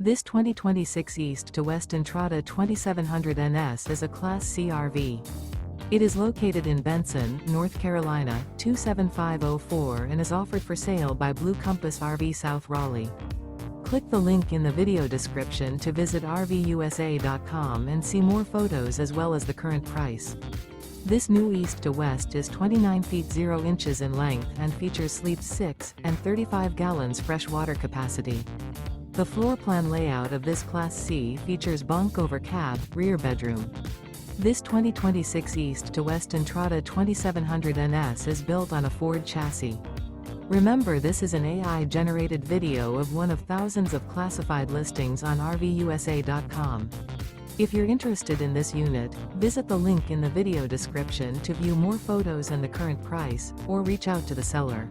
This 2026 East to West Entrada 2700 NS is a Class C RV. It is located in Benson, North Carolina, 27504 and is offered for sale by Blue Compass RV South Raleigh. Click the link in the video description to visit RVUSA.com and see more photos as well as the current price. This new East to West is 29 feet 0 inches in length and features sleeps 6 and 35 gallons fresh water capacity. The floor plan layout of this Class C features bunk over cab, rear bedroom. This 2026 East to West Entrada 2700 NS is built on a Ford chassis. Remember, this is an AI-generated video of one of thousands of classified listings on RVUSA.com. If you're interested in this unit, visit the link in the video description to view more photos and the current price, or reach out to the seller.